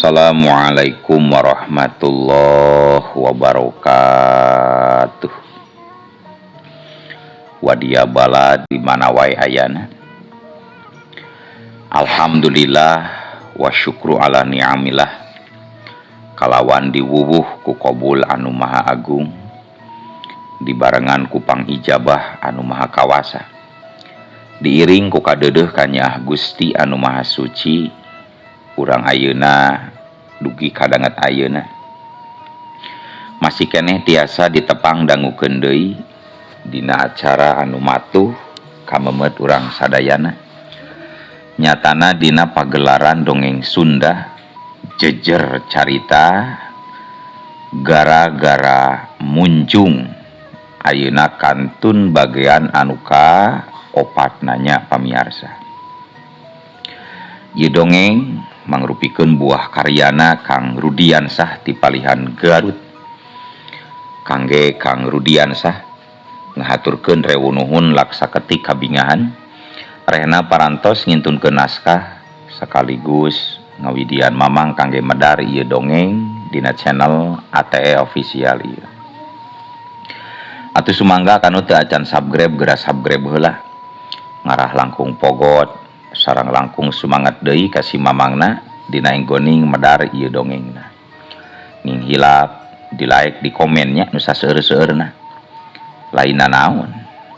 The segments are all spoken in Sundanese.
Assalamualaikum warahmatullahi wabarakatuh. Wadia bala di mana wae ayana. Alhamdulillah wa syukru ala ni'amillah. Kalawan diwuwuh ku qabul anu maha agung, dibarengan ku pangijabah anu maha kawasa, diiring ku kadeudeuh kanyah Gusti anu maha suci. Urang ayeuna dugi kadanget ayeuna masih keneh tiasa ditepang dangukeun deui dina acara anu matuh kamemet urang sadayana. Nyatana dina pagelaran dongeng Sunda jejer carita gara-gara munjung ayeuna kantun bagean anu ka opat nanya pamiarsa. Ieu dongeng mangrupikeun buah karyana Kang Rudiansah ti Palihan Garut. Kangge Kang Rudiansah ngahaturkeun rewu nuhun laksaketik kabingahan rehna parantos ngintunkeun naskah sekaligus ngawidian mamang kangge medar ieu dongeng dina channel ATE official ieu. Atuh sumangga kanu teu acan subscribe geura subscribe heula. Ngarah langkung pogot sareng langkung sumangat deui ka si mamangna dina enggoning medar ieu dongengna. Ning hilap di like di komennya nu saseueur-seueurna. Lainna naon,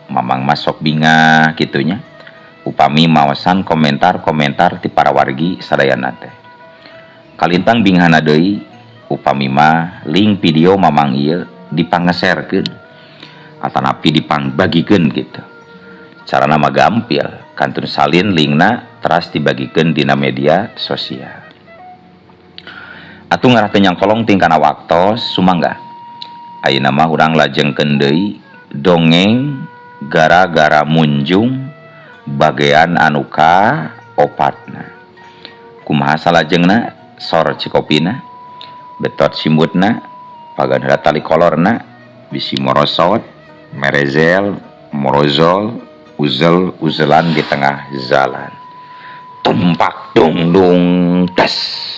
mamang mah sok bingah kitunya. Upami maosan komentar-komentar ti para wargi sadayana teh. Kalintang bingahna deui upami mah link video mamang ieu dipangeserkeun atanapi dipangbagikeun kitu. Carana mah gampil, kantun salin linkna teras dibagikeun dina media sosial. Atuh ngarah teu nyangkolong tingkana waktos sumangga. Ayeuna mah urang lajengkeun deui dongeng gara-gara munjung bagean anu ka opatna. Kumaha salajengna sor cikopina, betot simutna, pagan tali kolorna, bisi morosot, merezel, morozol, uzel-uzelan di tengah jalan. Tumpak dung dung tes.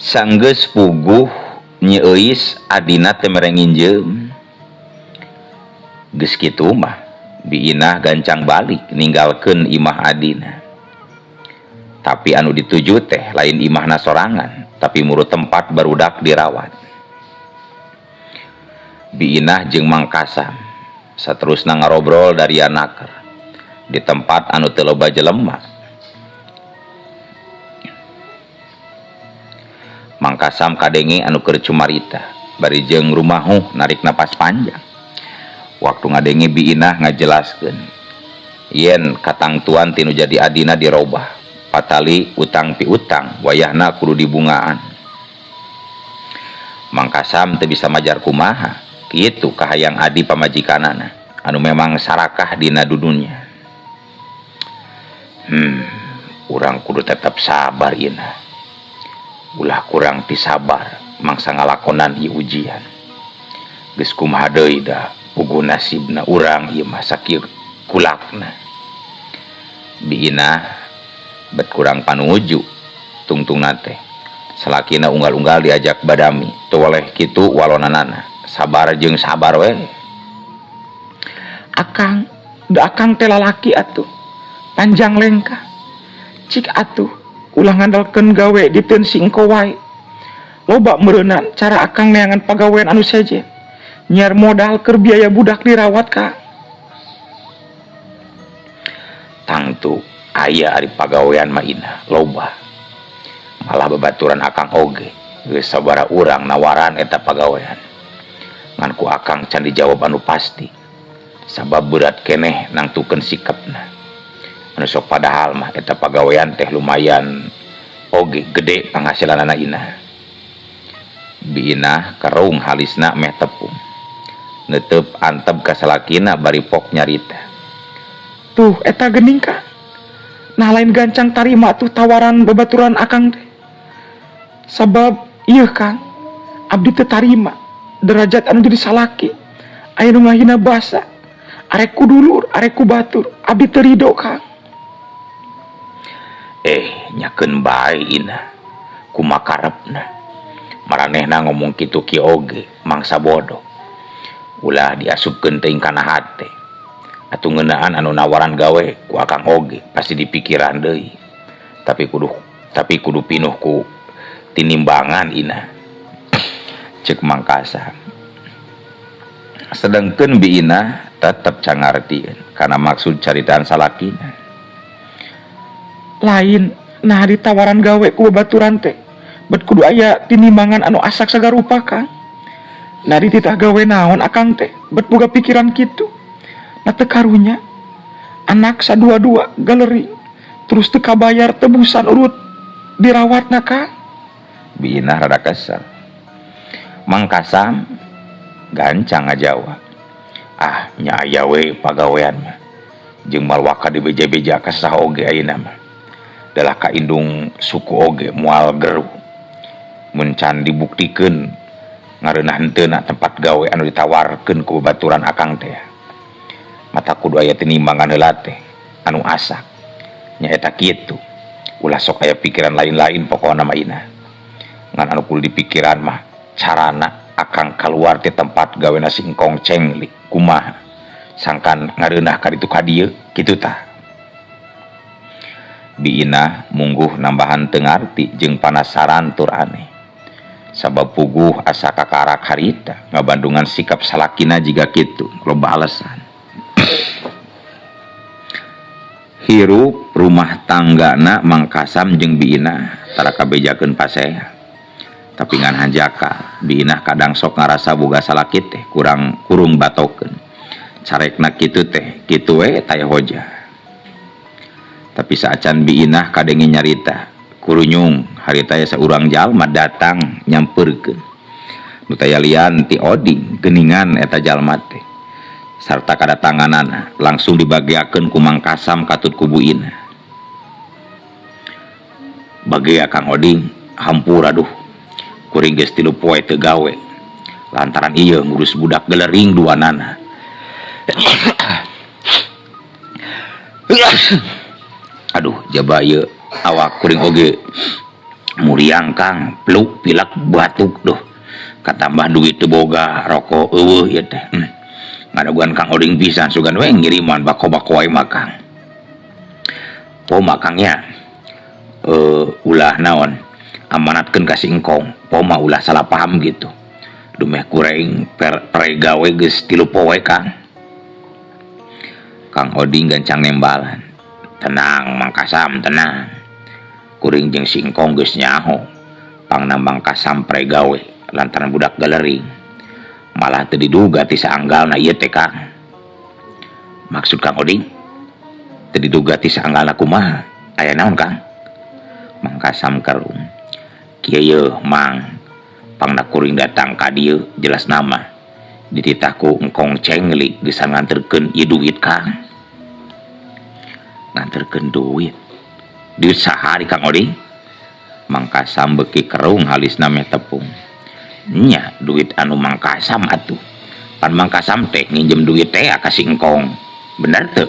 Sanggeus puguh Nyi Euis adina teu mere nginjeum. Geus kitu mah biinah gancang balik ninggalkeun imah adina. Tapi anu dituju teh lain imahna sorangan, tapi murut tempat barudak dirawat. Biinah jeung Mang Kasam saterusna ngarobrol dari anaker di tempat anu teu loba jelema. Mang Kasam kadenge anu keur cumarita bari jeung rumahuh narik napas panjang. Waktu ngadenge biinah ngajelaskeun yen katangtuan tinu jadi adina dirobah patali utang piutang wayahna kudu dibungaan. Mang Kasam teu bisa majar kumaha kitu kahayang adi pamajikanana anu memang sarakah dina dudunya. Urang kudu tetap sabar ieu. Ulah kurang pisabar mangsa ngalakonan ieu ujian. Geus kumaha deui da puguh nasibna urang ieu mah sakieu kulakna. Biinah bet kurang panuju tungtungna teh. Salakina unggal-unggal diajak badami, teu oleh kitu walonanana. Sabar jeung sabar we. Akang, da akang teh lalaki atuh. Panjang lengkah. Cik atuh ulah ngandalkeun gawe di teun singko wae. Loba meureunna cara akang neangan pagawean anu sejen. Nyiar modal keur biaya budak dirawat ka. Tangtu aya ari pagawean mah inah loba. Malah babaturan akang oge geus sabaraha urang nawaran eta pagawean. Ngan ku akang can dijawab anu pasti. Sabab berat keneh nangtukeun sikepna. Anu sok padahal mah eta pagawean teh lumayan oge gede penghasilanana inah. Biinah kerung halisna meh tepung. Netep antep ka salakina bari pok nyarita. Tuh eta gening Kang. Nah lain gancang tarima tuh tawaran babaturan akang teh. Sabab iya Kang, abdi teu tarima derajat anu jadi salaki. Aya nu ngahina basa. Arek ku dulur, arek ku batur, abdi teu ridho Kang. Nyakeun bae ina. Kumakarepna. Maranehna ngomong kitu ki oge mangsa bodoh. Ulah diasupkeun teuing kana hate. Atuh ngeunaan anu nawaran gawe ku akang oge pasti dipikiran deui. Tapi kudu pinuh ku tinimbangan ina. Cek Mang Kasam. Sedengkeun biina tetep can ngartieun kana maksud caritaan salakina. Lain, nah di tawaran gawe ku babaturan teh. Bet kudu aya tinimbangan anu asak sagarupa Kang. Nah di titah gawe naon akang teh, bet boga pikiran kitu. Nah teu karunya anak sadua-dua galeri terus teu kabayar tebusan urut dirawatna Kang. Biina rada kesel. Mang Kasam gancang ngajawab. Nya aya we pagawean mah. Jeung malwaka dibeja-beja ka saha oge ayeuna mah. Dalah ka indung suku oge moal geru. Mun can dibuktikeun ngareunah henteu tempat gawe anu ditawarkeun ku babaturan akang teh. Mata kudu aya tinimbangan heula teh anu asak. Nya eta kitu. Ulah sok aya pikiran lain-lain pokona mah ina. Ngan anu kudu dipikiran mah carana akang kaluar ti tempat gawe nasi engkong cengli kumaha sangkan ngareunah ka ditu ka dieu kitu tah. Biina mungguh nambahan teu ngarti jeung panasaran tur aneh. Sabab puguh asa kakarak harita ngabandungan sikap salakina jiga kitu loba alasan. Hirup rumah tanggana Mang Kasam jeung Biina tara kabejakeun paseha. Tapi ngan hanjaka Biina kadang sok ngarasa boga salaki teh kurung batokeun. Carekna kitu teh kitu we taya hoja. Tapi saacan Biina kadenge nyarita kurunyung harita saurang jalma datang nyampeurkeun. Nu taya lian ti Oding geuningan eta jalma teh. Sarta kadatanganana langsung dibagiakeun ku Mang Kasam katut ku Biina. Bagea Kang Oding, hampur aduh. Kuring geus 3 poe teu gawe. Lantaran ieu ngurus budak gelering duanana. Aduh, jaba ieu awak kuring oge muriang Kang, peluk pilak batuk duh. Katambah duit teu boga, rokok eueuh ieu teh. Ngadaguan Kang Oding pisan sugan we ngiriman bako-bako wae mah Kang. Poma Kang nya. Ulah naon? Amanatkeun ka si engkong. Poma ulah salah paham gitu. Dumeh kurang gawe geus 3 poe Kang. Kang Oding gancang nembalan. Tenang Mang Kasam, tenang. Kuring jeung si engkong geus nyaho. Pangna Mang Kasam gawe lantaran budak galering. Malah teu diduga ti saanggalna ieu teh Kang. Maksud Kang Oding? Teu diduga ti saanggalna kumaha? Aya naon Kang? Mang Kasam karung. Kieu Mang, pangna kuring datang ka dieu jelas nama. Dititahku engkong cengli geus nganterkeun ieu duit Kang. Nganterkeun duit. Duit saha di Kang Oding? Mang Kasam beuki kerung halisna meh tepung. Nya duit anu Mang Kasam atuh. Pan Mang Kasam teh nginjem duit teh ka si engkong. Bener teu?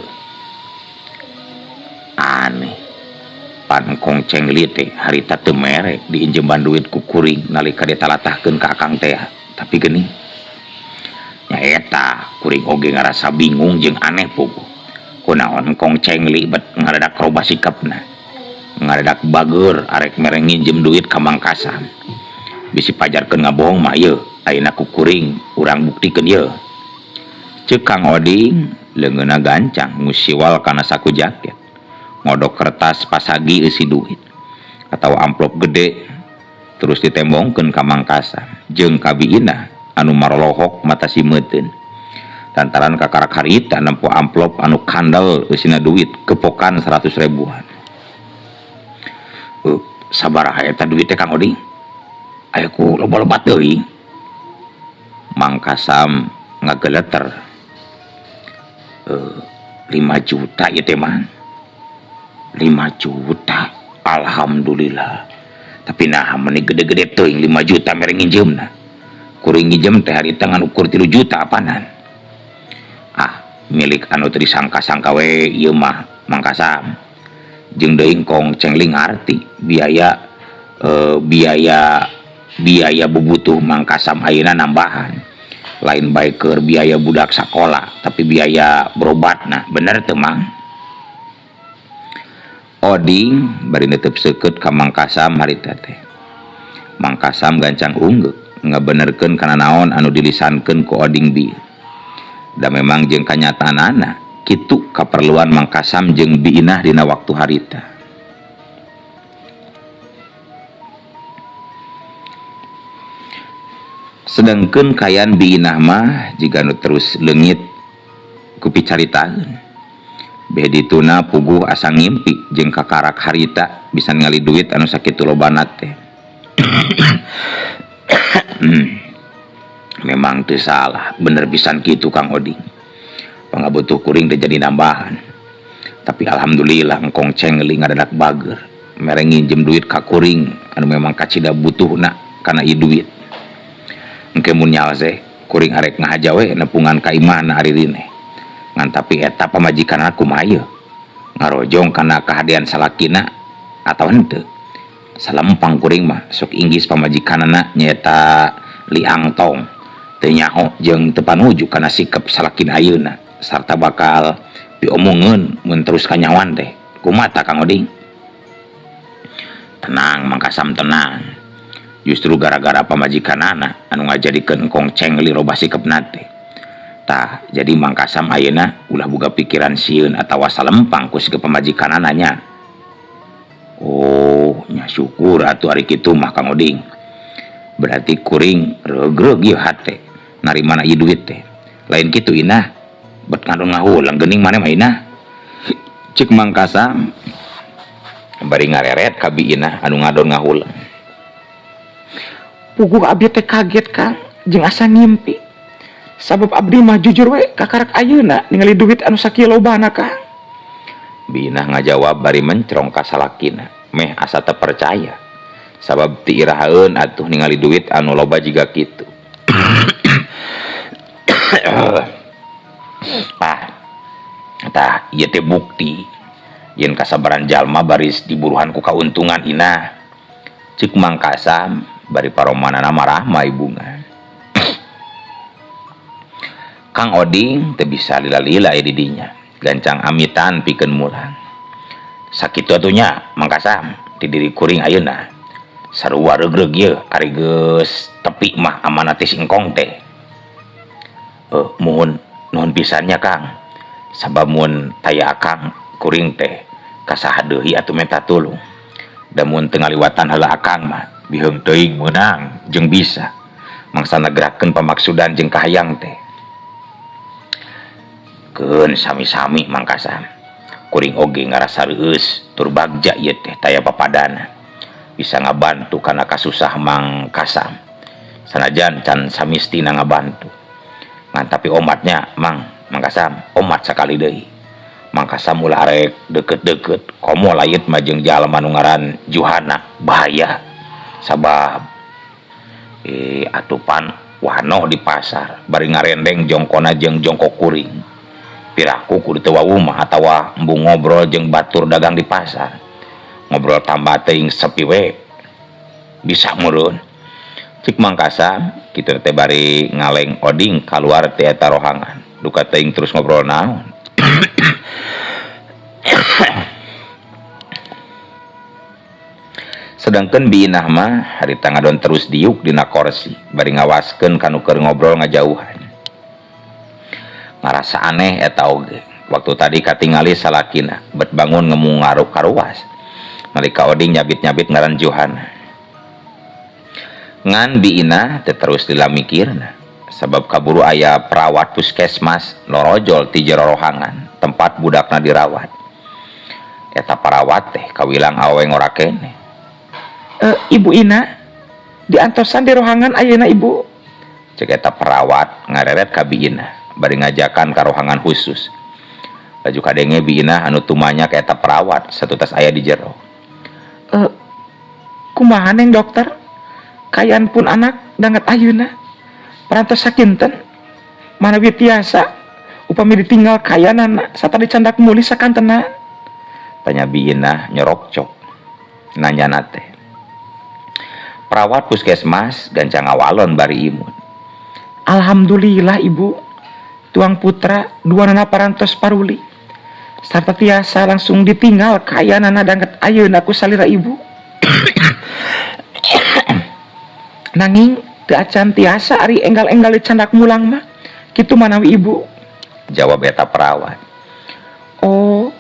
Aneh. Pan engkong cengli teh harita teu mere diinjeman duit ku kuring nalika ditalatahkeun ka akang teh. Tapi geuning. Nya eta kuring oge ngarasa bingung jeung aneh puguh. Kunaon engkong cengli bet ngaradak roba sikapna. Ngaradak bageur arek mere nginjem duit ka Mang Kasam. Bisi pajarkeun ngabohong mah ieu ayeuna ku kuring urang buktikeun ieu. Ceuk Kang Oding leungeunna gancang ngusiwal kana saku jaket. Ngodok kertas pasagi isi duit atau amplop gede terus ditembongkeun ka Mang Kasam jeung ka Biina anu marolohok mata simeuteun. Lantaran kakarak harita nempo amplop anu kandel eusina duit kepokan 100 ribuan. Sabaraha eta duit teh Kang Oding? Aya ku loba-loba teuing. Mang Kasam ngageleter 5 juta ieu teh man. 5 juta. Alhamdulillah. Tapi nah meni gede-gede teuing 5 juta mere nginjeumna. Kuring nginjem teh harita ngan ukur 3 juta apanan. Milik anu teu disangka-sangka we ieu mah Mang Kasam. Jeung deui kong cengling arti biaya bubutuh Mang Kasam ayeuna nambahan. Lain bae keur biaya budak sakola, tapi biaya berobatna. Bener teu Mang? Oding bari neuteup ka Mang Kasam harita teh. Mang Kasam gancang unggeuh ngabenerkeun kana naon anu dilisankeun ku Oding bi. Da memang jeung kanyataanana kitu kaperluan Mang Kasam jeung Biinah dina waktu harita. Sedengkeun kayan Biinah mah jiga nu terus leungit ku picaritaeun. Beh dituna puguh asa ngimpi jeung kakarak harita bisa ningali duit anu sakitu lobana teh. Memang teu salah, bener pisan kitu Kang Oding. Pangabutuh kuring teh jadi nambahan. Tapi alhamdulillah engkong cengling ngadadak bager. Mere nginjem duit ka kuring anu memang kacida butuhna kana ieu duit. Engke mun nyaose kuring arek ngahaja we nepungan ka imahna ari rine. Ngan tapi eta pamajikanna kumaha ieu? Ngarojong kana kahadean salakina atawa henteu? Salempang kuring mah sok inggis pamajikanana nyaeta Liang Tong. Teu nyaho jeung teu panuju kana sikap salakin ayeuna sarta bakal diomongkeun mun terus kanyawan teh. Kumaha ta Kang Oding? Tenang Mang Kasam, tenang. Justru gara-gara pamajikanana anu ngajadikeun engkong cengli robah sikepna teh. Tah jadi Mang Kasam ayeuna ulah boga pikiran sieun atawa salempang ku sikep pamajikanana nya. Oh, nya syukur atuh ari kitu mah Kang Oding. Berarti kuring regreg ieu hate narimana ieu duit teh. Lain kitu Inah, bet ngadon ngahulang geuning maneh mah Inah. Cik Mang Kasam bari ngareret ka Biinah anu ngadon ngahulang. Puguh abdi teh kaget Kang jeung asa ngimpi. Sabab abdi mah jujur we kakarak ayeuna ningali duit anu sakieu lobana Kang. Biinah ngajawab bari mencrong ka salakina, meh asa teu percaya. Sabab ti irahaeun atuh ningali duit anu loba jiga kitu. Tah ieu teh bukti yen kasabaran jalma baris diburuhan ku kauntungan Inah. Cik Mang Kasam bari paromanana marah mah bunga. Kang Oding teu bisa lila-lila di dinya. Gancang amitan pikeun mulang. Sakitu atunya Mang Kasam ti diri kuring ayeuna. Sarua regreg ieu ari geus tepi mah amanah teh singkong teh. Muhun nuhun pisannya Kang. Sabab mun taya Akang kuring teh kasaha deui atuh minta tulung. Da mun teu ngaliwatan heula Akang mah biheung teuing meunang jeung bisa mangsana gerakeun pamaksudan jeung kahayang teh. Keun sami-sami Mang Kasam. Kuring oge ngarasa reueus tur bagja ieu teh taya papadana. Bisa ngabantu kana kasusah Mang Kasam. Sanajan can samistina ngabantu. Ngan tapi omatnya Mang Kasam, omat sakali deui. Mang Kasam ulah arek deket-deket komo layet mah jeung jalma nu ngaran Juhana bahaya. Sabab atupan wanoh di pasar bari ngarendeng jongkona jeung jongkok kuring. Piraku kudu teu wawumah atawa embung ngobrol jeung batur dagang di pasar. Ngobrol tambah teuing sepi we bisa meureun. Cik Mang Kasam kitu teh bari ngaleng Oding kaluar teh eta rohangan. Duka teuing terus ngobrol naon. Sedangkan Biinah mah harita ngadon terus diuk dina kursi bari ngawaskeun kanu keur ngobrol ngajauhan. Ngarasa aneh eta oge. Waktu tadi katingali salakina bet bangun ngemu ngaruk karuas. Nalika Oding nyabit-nyabit ngaran Johana. Ngan Biinah teh terus dilamikirna. Sabab kaburu aya perawat puskesmas lorojol ti jero rohangan tempat budakna dirawat. Eta perawat teh kawilang awewe ngora kene. Ibu Ina, diantosan di rohangan ayeuna Ibu. Cek eta perawat ngareret ka biina bari ngajakan ka rohangan khusus. Laju kadenge biina anu tumanya ka eta perawat satutas aya di jero. Kumaha Neng dokter? Kayaan pun anak danget ayeuna. Parantos sakinten manawi tiasa upami ditinggal kayanana sata dicandak muli sakantena. Tanya biina nyorokcok. Nanya nate. Perawat puskesmas gancang awalon bari imun. Alhamdulillah ibu. Tuang putra duanana parantos paruli. Sarta tiasa langsung ditinggal kayanana danget ayeuna ku salira ibu. Nanging teu acan tiasa ari enggal-enggal dicandak mulang mah. Kitu manawi ibu. Jawab eta perawat. Oh,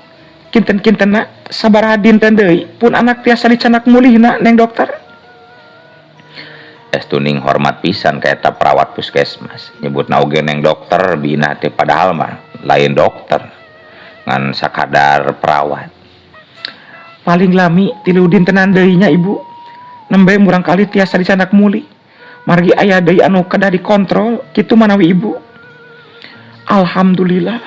kinten-kintena sabaraha dinten deui pun anak tiasa dicandak mulihna Neng dokter. Estuning hormat pisan ka eta perawat puskesmas. Nyebutna oge Neng dokter biina teh padahal mah lain dokter. Ngan sakadar perawat. Paling lami 3 dintenan deui nya ibu. Nembe murang kali tiasa dicandak muli. Margi aya deui anu kedah dikontrol kitu manawi ibu. Alhamdulillah.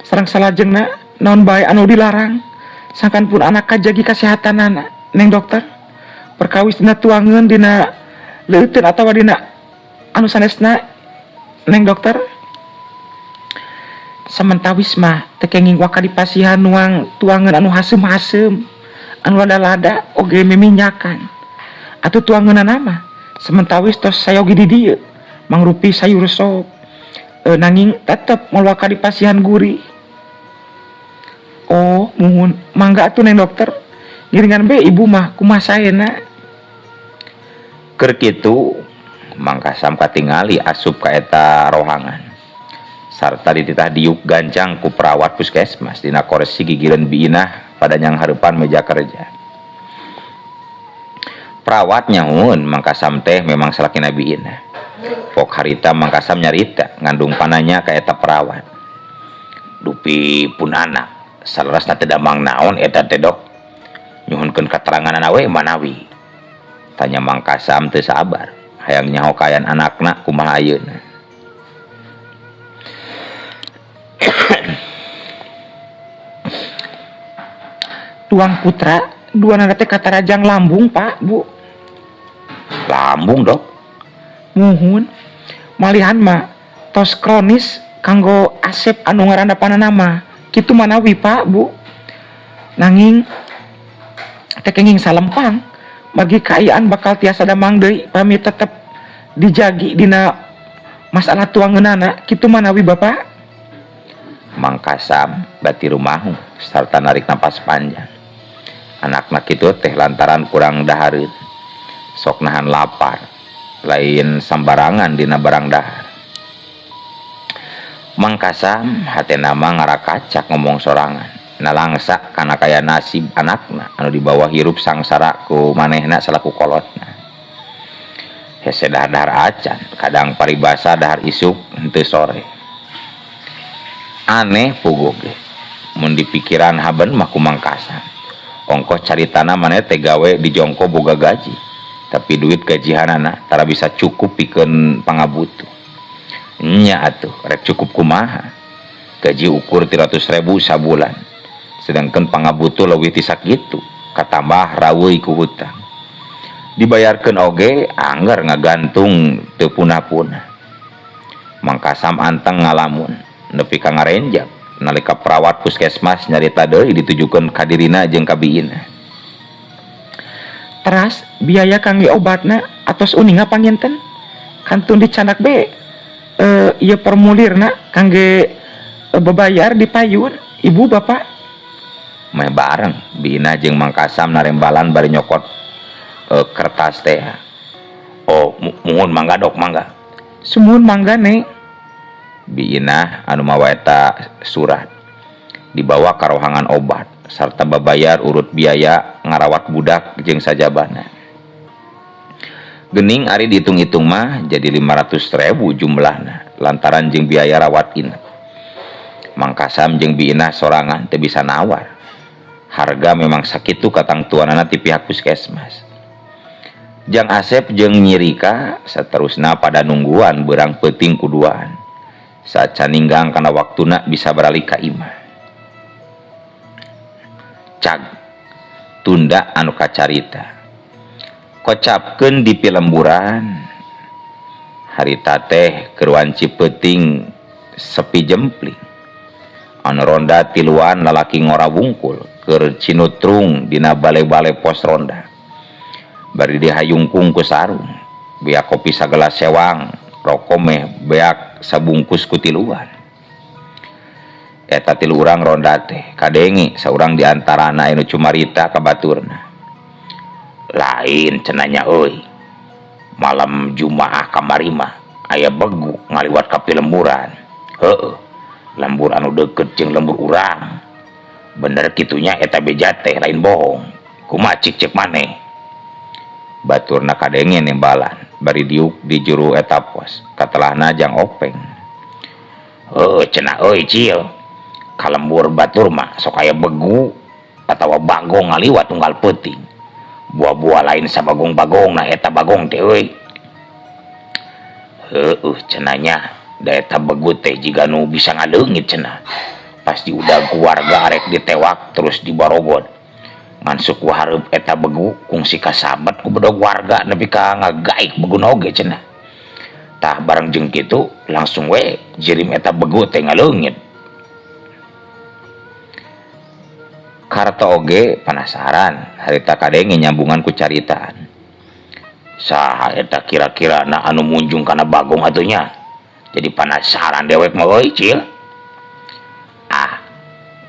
Sareng salajengna naon bae anu dilarang. Sangkan pun anak kajagi kasehatanana Neng dokter. Perkawis dina tuangeun dina leuteun atawa dina anu sanesna Neng dokter. Samentawis mah teu kenging waka dipasihan nuang tuangeun anu hasem-hasem, anu lada-lada oge miminyakan. Atuh tuangeunana mah sementawis tos sayogi di dieu mangrupi sayur sop. Nanging tetep moal waka dipasihan gurih. Oh, muhun mangga atuh Neng dokter. Ngiringan be ibu mah kumaha saena. Keur kitu mangkasam katingali asup ka eta rohangan. Sarta dititah diuk gancang ku perawat puskesmas dina kursi gigireun biina pada nyang hareupan meja kerja. Perawat nyahoun mangkasam teh memang salakina biina. Pok harita mangkasam nyarita ngandung pananya ka eta perawat. Dupi pun anak salerasna teh damang naon eta teh dok. Nyuhunkeun kateranganna we manawi. Tanya mangkasam teu sabar hayang nyaho kayan anakna kumaha ayeuna. Tuang putra duanana teh katarajang lambung Pak Bu. Lambung dok. Muhun malihan mah tos kronis kanggo asep anu ngarandapanana mah kitu manawi Pak Bu. Nanging teu kenging salempang bagi kaayaan bakal tiasa damang deui pami tetep dijagi dina masalah tuangeunana kitu manawi Bapak. Mangkasam bati rumahu sarta narik napas panjang. Anakna kitu teh lantaran kurang dahareun. Sok nahan lapar. Lain sambarangan dina barang dahar. Mangkasam hatena mah ngarakacak ngomong sorangan. Nalangsa kana kaya nasib anakna anu dibawa hirup sangsara ku manehna salaku kolotna. Hese dahar-dahar acan, kadang paribasa dahar isuk henteu sore. Aneh puguh ge. Mun dipikiran haben mah ku Mangkasam. Ongkos caritana maneh teh gawe di jongko boga gaji. Tapi duit gajihanana tara bisa cukup pikeun pangabutuh. Nya atuh rek cukup kumaha. Gaji ukur 300.000 sabulan. Sedangkan pangabutuh leuwih ti sakitu, katambah raweuh ku hutang. Dibayarkeun oge angger ngagantung teu punah-punah. Mangkasam anteng ngalamun nepi ka ngarenjak nalika perawat puskesmas nyarita deui ditujukeun ka dirina jeung ka biina. Teras biaya kangge obatna atos uninga panginten kantun dicandak be ieu formulirna kangge bebayar di payun ibu bapak. Meh bareng biina jeung Mangkasam narembalan bari nyokot kertas teh. Oh muhun mangga dok mangga. Sumuhun mangga Neng. Biina anu mawa eta surat dibawa ka rohangan obat sarta babayar urut biaya ngarawat budak jeung sajabana. Geuning ari dihitung-hitung mah jadi 500.000 jumlahna lantaran jeung biaya rawat inap. Mangkasam jeung biina sorangan teu bisa nawar. Harga memang sakitu katang tuanana ti pihak puskesmas. Jang Asep jeung Nyirika saterusna pada nungguan berang peuting kuduan. Saat caninggang kana waktuna bisa beralih ka imah. Cag tunda anu kacarita. Kocapkeun di pilemburan. Harita teh keur wanci peuting sepi jempling. Anu ronda tiluan lalaki ngora wungkul keur cinutrung dina bale-bale pos ronda. Bari dihayungkung ku sarung, beak kopi sagelas sewang, rokok meh beak sabungkus ku tiluan. Eta tilu urang ronda teh kadenge saurang diantarana anu cumarita ka baturna. Lain cenanya euy. Malam Jumaah kamari mah aya begu ngaliwat ka pilemburan. Heueuh. Lembur anu deukeut jeung lembur urang. Bener kitunya eta beja teh lain bohong. Kumaha cik maneh? Baturna kadenge nembalan bari diuk di juru eta pos katelahna Jang Openg. Cenah euy Cil, kalembur batur mah sok aya begu atawa bagong ngaliwat tunggal peuting. Buah-buah lain sabagong-bagong nah eta bagong teh euy. Cenanya da eta begu teh jiga nu bisa ngaleungit cenah. Pasti udah keluarga arek ditewak terus dibarogod. Mansuk ku hareup eta begu kungsi kasabat ku bedog warga nepi ka ngagaik beguna oge cenah. Tah bareng jeung kitu langsung we jirim eta begu teh ngaleungit. Karto oge penasaran harita kadenge nyambungan ku caritaan. Saha eta kira-kira na anu munjung kana bagong atunya? Jadi penasaran dewek mah euy Cil.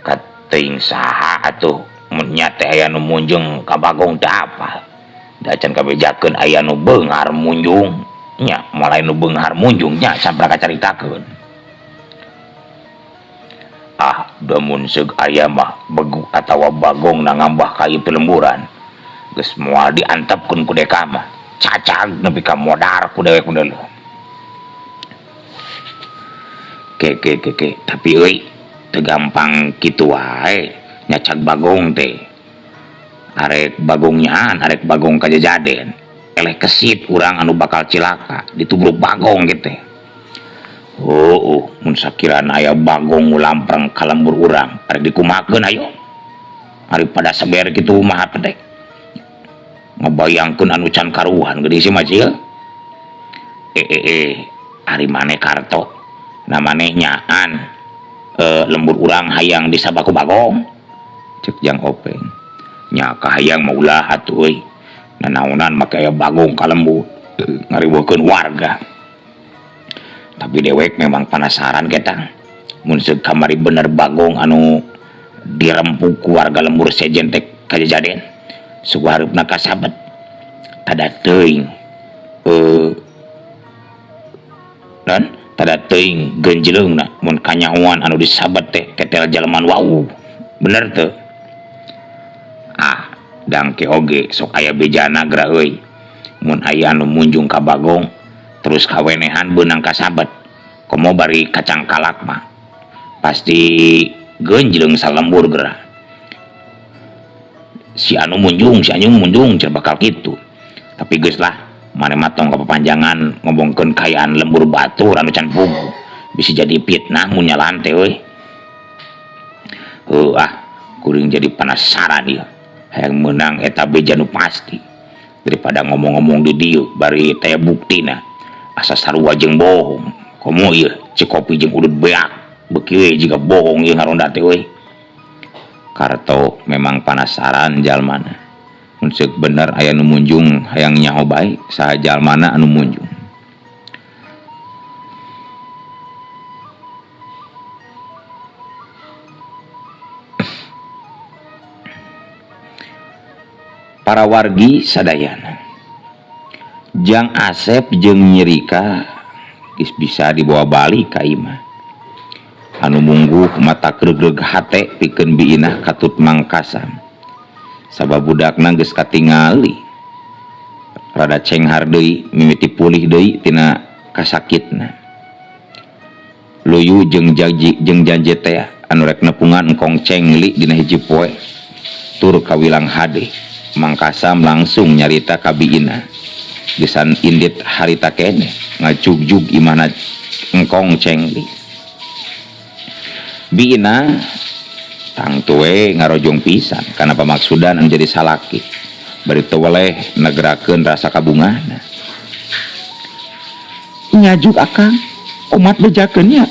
Kateuing saha atuh? Mun nya teh aya nu munjung ka bagong teh apa? Da can kabejakeun aya nu beunghar munjung. Nya malah nu beunghar munjung nya sampra kacaritakeun. Da mun seug aya mah begu atawa bagong na ngambah ka ieu lemburan. Geus moal diantepkeun ku deka mah. Cacag nepi ka modar ku dewek deuleu. Ke tapi euy teu gampang kitu wae. Nyacag bagong teh arek bagongnyaan arek bagong kajajaden eleh kesit urang anu bakal cilaka ditubruk bagong gitu. Mun sakirana aya bagong ulampreng ka lembur urang arek dikumakeun ayo ari pada saber kitu mah teh ngabayangkeun anu can karuhan gede si Macil. Ari maneh karto na maneh nyaan lembur urang hayang disabaku bagong. Cek Jang Openg nya kahayang maulah atuh euy nanaonan make aya bagong ka lembur ngariweukeun warga. Tapi dewek memang penasaran ketang mun seug kamari bener bagong anu dirempuk ku warga lembur sejen teh kajajaden suku hareupna kasabet tada teuing dan tada teuing genjleungna mun kanyahoan anu disabet teh ketel jaleman wau bener teu? Dangke oge sok aya bejana gra euy mun aya anu munjung ka bagong terus kawenehan beunang kasabet komo bari kacang kalak mah pasti genjleung salembur geura. Si anu munjung cer bakal kitu. Tapi geus lah maneh mah tong kapapanjangan ngomongkeun kayaan lembur batur anu can pugu bisa jadi fitnah mun nyalan teh euy. Kuring jadi penasaran ieu. Hayang menang eta beja nu pasti daripada ngomong-ngomong di dieu bari teh buktina asa sarua jeung bohong. Komo ieu cek kopi jeung udud beak beuki we jiga bohong ieu ngaronda teh euy. Karto memang penasaran jalmana mun ceuk bener aya nu munjung hayang nyaho bae saha jalmana anu munjung. Para wargi sadayana Jang Asep jeung Nyirika geus bisa dibawa balik ka imah. Anu mungguh mata gregreg hate pikeun biinah katut mangkasam sabab budakna geus katingali rada cenghar deui mimiti pulih deui tina kasakitna. Luyu jeung janji teh anu rek nepungan engkong cengli dina hiji poe tur kawilang hade Mang Kasam langsung nyarita ka biina. Gesan indit harita kene ngajugjug imana engkong cengli. Biina tang tuwe ngarojong pisan karena pamaksudan anu jadi salaki. Bari teu weleh negerakeun rasa kabungahna. Nyajuk akang, umat bejakeun nya.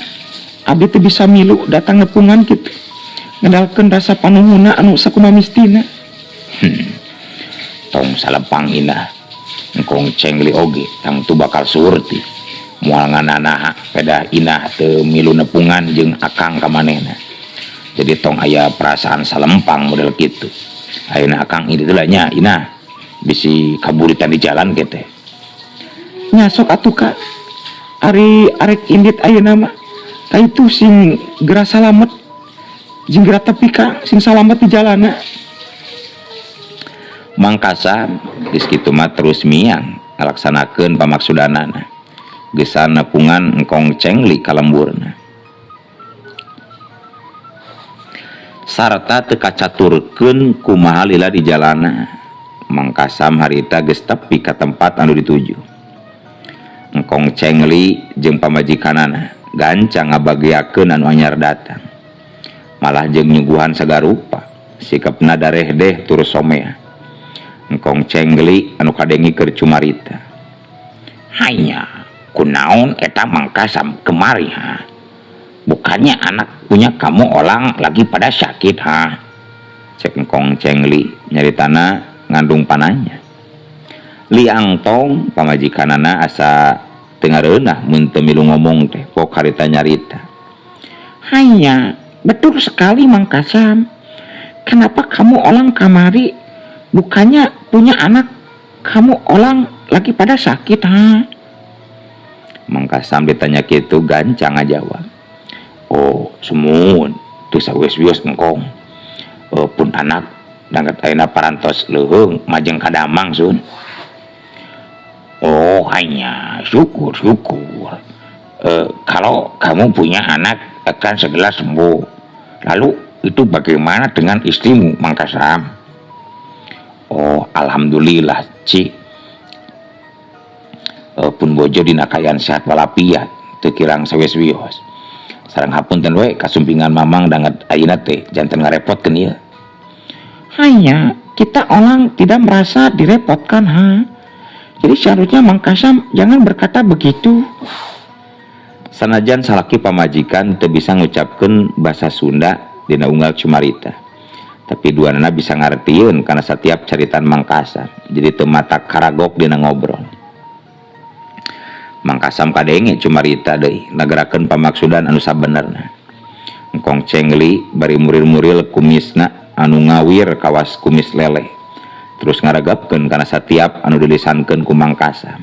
Abdi teu bisa milu datang nepungan kitu. Ngedalkeun rasa panuhuna anu sakuma mistina. Tong salempang inah engkong cengli oge tang tu bakal surti moal ngananaha peda inah teu milu nepungan jeung akang ka manehna. Jadi tong aya perasaan salempang model kitu. Ayeuna akang ini teh nya inah bisi kaburitan di jalan kete. Nya sok atuh Kak. Ari arek indit ayeuna mah ka itu sing geura salamet jeung geura tepi Kang sing salamet di jalanna. Mang Kasam geus kitu mah terus miang ngalaksanakeun pamaksudanana. Gesan nepungan engkong cengli ka lemburna. Sarta teu kacaturkeun kumaha lila di jalanna. Mang Kasam harita geus tepi ka tempat anu dituju. Engkong cengli jeung pamajikanana gancang ngabagiakeun anu anyar datang. Malah jeung nyuguhan sagarupa, sikepna dareh deh tur somea. Engkong cengli anu kadengi keur cumarita. Hanya kunaon eta Mang Kasam kemari ha? Bukannya anak punya kamu orang lagi pada sakit ha? Cek engkong cengli nyaritana ngandung pananya. Liang tong pamajikanana asa teu ngareunah mun teu milu ngomong teh pok harita nyarita. Hanya betul sekali Mang Kasam. Kenapa kamu orang kamari? Bukannya punya anak kamu orang lagi pada sakit ha? Mang Kasam ditanya gitu gancang ngajawab. Oh semun teu sawes-wios engkong. Pun anak dangkat ayeuna parantos leuheung majeng kadamang sun. Oh hanya syukur. Kalau kamu punya anak akan segera sembuh. Lalu itu bagaimana dengan istrimu Mang Kasam? Oh alhamdulillah Ci. Pun bojo dina kayan sehat walafiat teu kirang sawes-wios. Sareng hapunten we kasumpingan mamang dangat ayeuna teh janten ngarepotkeun ieu. Hanya kita orang tidak merasa direpotkan ha. Jadi seharusnya Mang Kasam jangan berkata begitu. Sanajan salaki pamajikan teu bisa ngucapkeun basa Sunda dina unggal cumarita. Tapi duanana bisa ngartieun karena setiap caritan Mang Kasam. Jadi teu matak karagok dina ngobrol. Mang Kasam kadenge cumarita deui nagarakeun pamaksudan anu sabenerna. Engkong cengli bari muril-muril kumisna anu ngawir kawas kumis lele. Terus ngaragapkeun karena setiap anu dilisankeun ku Mang Kasam.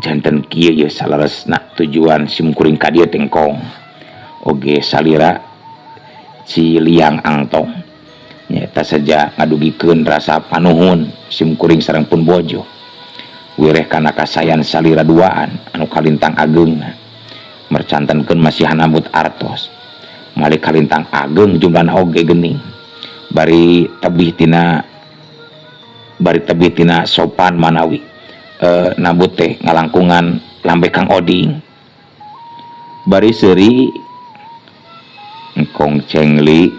Janten kieu ye salaresna tujuan simkuring ka dieu tengkong. Oge salira si liang angtong nyata saja ngadugikeun rasa panuhun simkuring sareng pun bojo wireh kana kasayan salira duaan anu kalintang ageungna mercantenkeun masihan nambut artos malih kalintang ageung jumlahna oge geuning bari tebih tina sopan manawi nambut teh ngalangkungan lambe Kang Oding bari seuri engkong cengli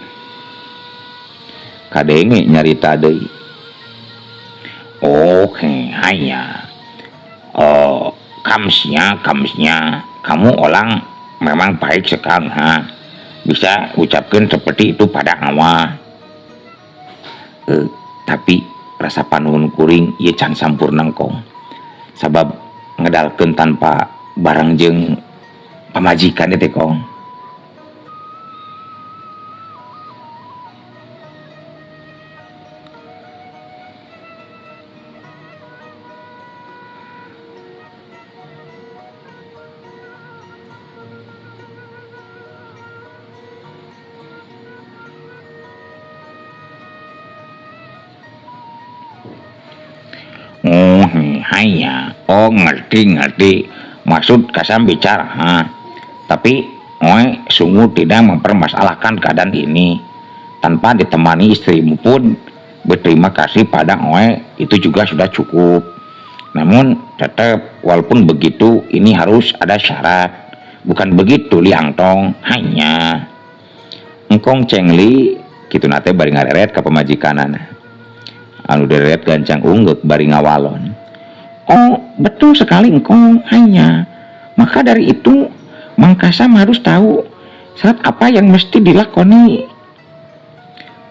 kadenge nyarita deui. Oke hanya kamsnya kamu orang memang baik sekali ha, bisa ucapkan seperti itu pada awal. Tapi rasa panuhun kuring ieu can sampurna engkong sabab ngedalkeun tanpa barang jeung pamajikan teh kong. Hanya ngerti maksud Kasam bicara ha. Tapi sungguh tidak mempermasalahkan keadaan ini tanpa ditemani istrimu pun berterima kasih pada Oe itu juga sudah cukup. Namun tetap walaupun begitu ini harus ada syarat. Bukan begitu Liang Tong, hanya engkong cengli kitu nate bari ngareret ka pemajikanana. Anu deret gancang unggek bari ngawalon. Oh, betul sekali engkong, hanya. Maka dari itu Mang Kasam harus tahu syarat apa yang mesti dilakoni.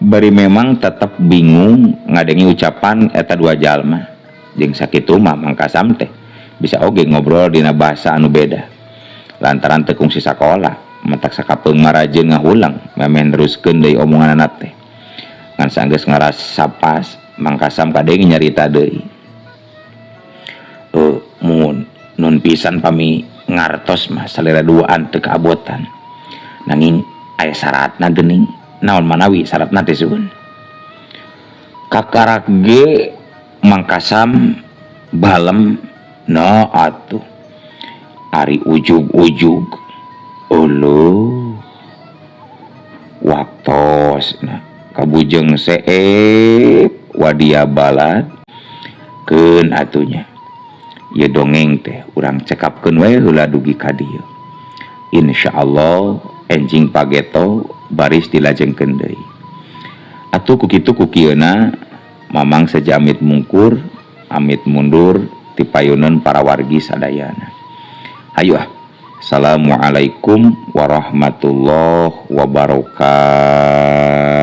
Bari memang tetap bingung ngadengi ucapan eta dua jalma. Jeung sakitu mah Mang Kasam teh bisa oge ngobrol dina bahasa anu beda. Lantaran teu kungsi sakola, mentak sakapeung marajeun ngahulang memeh neruskeun deui omonganna teh. Ngan sanggeus ngarasa pas, Mang Kasam kadenge nyarita deui. Mun nun pisan pami ngartos mah salera duaan teu kaabotan. Nanging aya syaratna geuning. Naon manawi syaratna teh suhun? Kakarak ge Mang Kasam balem no atuh ari ujug-ujug uluh waktos nah kabujeng seep wadia balad keun atunya ya dongeng teh urang cekapkeun we heula dugi ka dieu insyaallah enjing pageto baris dilajengkeun deui atuh ku kitu ku kieuna mamang sejamit mungkur amit mundur ti payuneun para wargi sadayana. Ayo, assalamualaikum warahmatullahi wabarakatuh. Assalamualaikum warahmatullahi wabarakatuh.